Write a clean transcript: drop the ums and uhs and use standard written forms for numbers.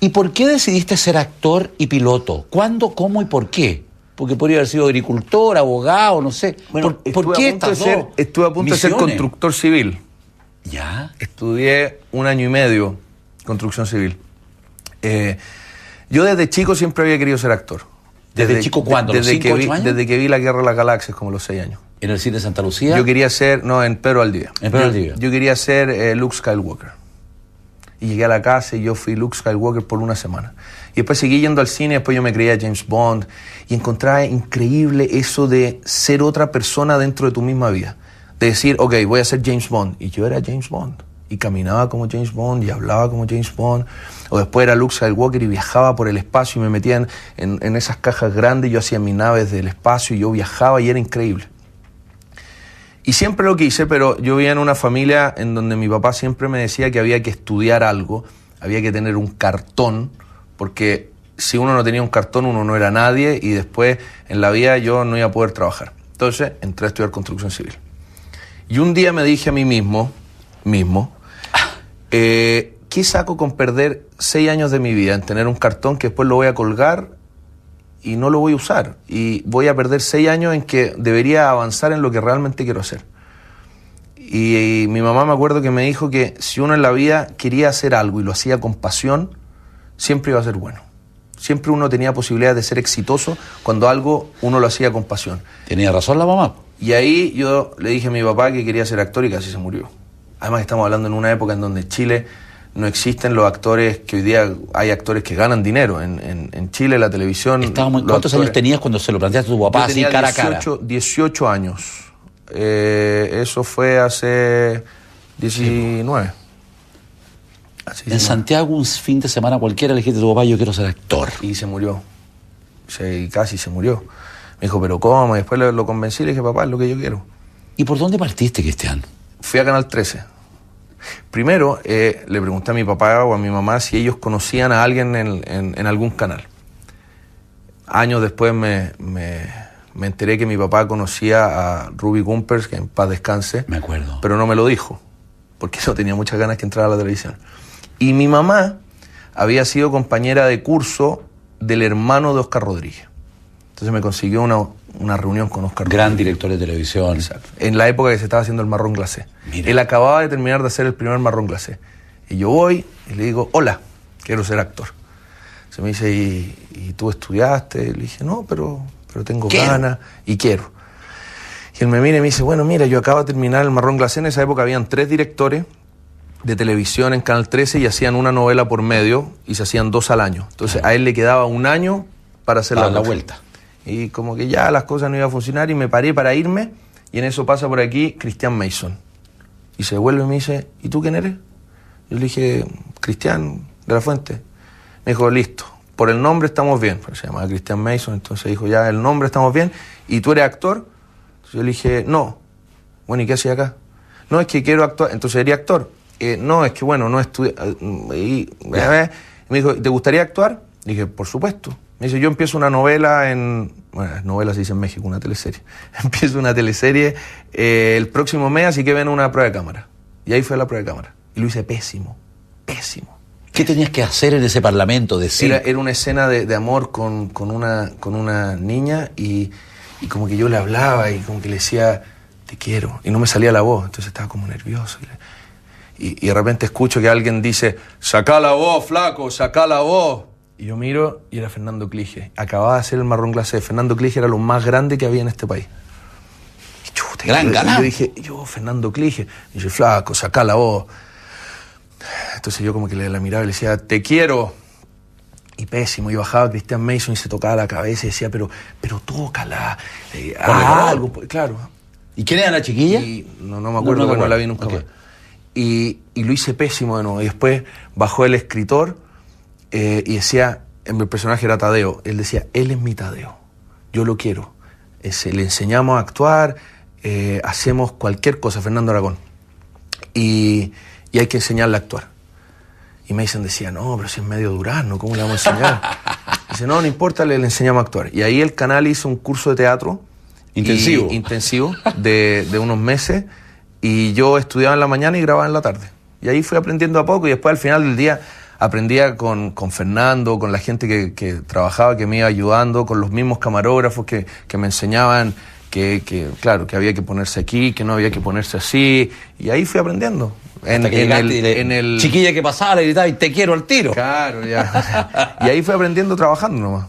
¿Y por qué decidiste ser actor y piloto? ¿Cuándo, cómo y por qué? Porque podría haber sido agricultor, abogado, no sé. Bueno, ¿Por qué estas dos estuve a punto de ser misiones? constructor civil. ¿Ya? Estudié 1 año y medio construcción civil. Yo desde chico siempre había querido ser actor. ¿Desde chico cuándo? ¿Los 5, 8 años? Desde que vi La Guerra de las Galaxias, como los 6 años. ¿En el cine de Santa Lucía? Yo quería ser, no, en Pedro Valdivia. En Pedro Valdivia. Yo quería ser Luke Skywalker. Y llegué a la casa y yo fui Luke Skywalker por 1 semana. Y después seguí yendo al cine, después yo me creía James Bond. Y encontraba increíble eso de ser otra persona dentro de tu misma vida. De decir, ok, voy a ser James Bond. Y yo era James Bond. Y caminaba como James Bond y hablaba como James Bond. O después era Luke Skywalker y viajaba por el espacio y me metía en esas cajas grandes. Yo hacía mis naves del espacio y yo viajaba y era increíble. Y siempre lo quise, pero yo vivía en una familia en donde mi papá siempre me decía que había que estudiar algo, había que tener un cartón, porque si uno no tenía un cartón uno no era nadie y después en la vida yo no iba a poder trabajar. Entonces entré a estudiar construcción civil. Y un día me dije a mí mismo, ¿qué saco con perder 6 años de mi vida en tener un cartón que después lo voy a colgar y no lo voy a usar? Y voy a perder 6 años en que debería avanzar en lo que realmente quiero hacer. Y mi mamá me acuerdo que me dijo que si uno en la vida quería hacer algo y lo hacía con pasión, siempre iba a ser bueno. Siempre uno tenía posibilidad de ser exitoso cuando algo uno lo hacía con pasión. ¿Tenía razón la mamá? Y ahí yo le dije a mi papá que quería ser actor y casi se murió. Además estamos hablando en una época en donde en Chile no existen los actores, que hoy día hay actores que ganan dinero. En Chile la televisión... ¿Cuántos años tenías cuando se lo planteaste a tu papá así cara a cara? 18 años. Eso fue hace 19. Sí. En Santiago un fin de semana cualquiera le dijiste a tu papá, yo quiero ser actor. Y se murió. Casi se murió. Me dijo, ¿pero cómo? Y después lo convencí y le dije, papá, es lo que yo quiero. ¿Y por dónde partiste, Cristian? Fui a Canal 13. Primero, le pregunté a mi papá o a mi mamá si ellos conocían a alguien en algún canal. Años después me enteré que mi papá conocía a Ruby Gumpers, que en paz descanse. Me acuerdo. Pero no me lo dijo, porque no tenía muchas ganas que entrara a la televisión. Y mi mamá había sido compañera de curso del hermano de Oscar Rodríguez. Entonces me consiguió una reunión con Oscar Gran Rodríguez. director de televisión. Exacto. En la época que se estaba haciendo el marrón glacé. Mira. Él acababa de terminar de hacer el primer marrón glacé. Y yo voy y le digo, hola, quiero ser actor. Se me dice, ¿y tú estudiaste? Le dije, no, pero tengo ganas y quiero. Y él me mira y me dice, bueno, mira, yo acabo de terminar el marrón glacé. En esa época habían 3 directores de televisión en Canal 13 y hacían una novela por medio y se hacían 2 al año. Entonces a él le quedaba 1 año para hacer la vuelta. Y como que ya las cosas no iban a funcionar y me paré para irme y en eso pasa por aquí Cristian Mason. Y se vuelve y me dice, ¿y tú quién eres? Yo le dije, Cristian de la Fuente. Me dijo, listo, por el nombre estamos bien. Pero se llamaba Cristian Mason, entonces dijo, ya el nombre estamos bien. ¿Y tú eres actor? Entonces yo le dije, no. Bueno, ¿y qué hacía acá? No, es que quiero actuar. Entonces, ¿eres actor? No, es que bueno, no estudié. Y me dijo, ¿te gustaría actuar? Le dije, por supuesto. Me dice, yo empiezo una novela bueno, novela se dice en México, una teleserie. Empiezo una teleserie el próximo mes, así que ven una prueba de cámara. Y ahí fue la prueba de cámara. Y lo hice pésimo. ¿Qué tenías que hacer en ese parlamento? Decir? Era una escena de amor con una niña y como que yo le hablaba y como que le decía, te quiero. Y no me salía la voz, entonces estaba como nervioso. Y de repente escucho que alguien dice, sacá la voz, flaco, sacá la voz. Y yo miro y era Fernando Clige. Acababa de hacer el marrón glacé. Fernando Clige era lo más grande que había en este país. Y chuta, Gran galán. Yo dije, Fernando Clige. Y yo, flaco, sacá la voz. Entonces yo como que la miraba y le decía, te quiero. Y pésimo. Y bajaba Cristian Mason y se tocaba la cabeza y decía, pero tócala. Algo, claro. ¿Y quién era la chiquilla? Y no me acuerdo, no la vi nunca más. Y lo hice pésimo de nuevo. Y después bajó el escritor y decía, mi personaje era Tadeo, él decía, él es mi Tadeo, yo lo quiero. Le enseñamos a actuar, hacemos cualquier cosa, Fernando Aragón. Y hay que enseñarle a actuar. Y Mason decía, no, pero si es medio durazno, ¿cómo le vamos a enseñar? Dice, no importa, le enseñamos a actuar. Y ahí el canal hizo un curso de teatro. Intensivo, de unos meses. Y yo estudiaba en la mañana y grababa en la tarde. Y ahí fui aprendiendo a poco y después al final del día aprendía con Fernando, con la gente que trabajaba, que me iba ayudando, con los mismos camarógrafos que me enseñaban claro, que había que ponerse aquí, que no había que ponerse así, y ahí fui aprendiendo. En el chiquilla que pasaba le gritaba y te quiero al tiro. Claro, ya. Y ahí fui aprendiendo trabajando nomás.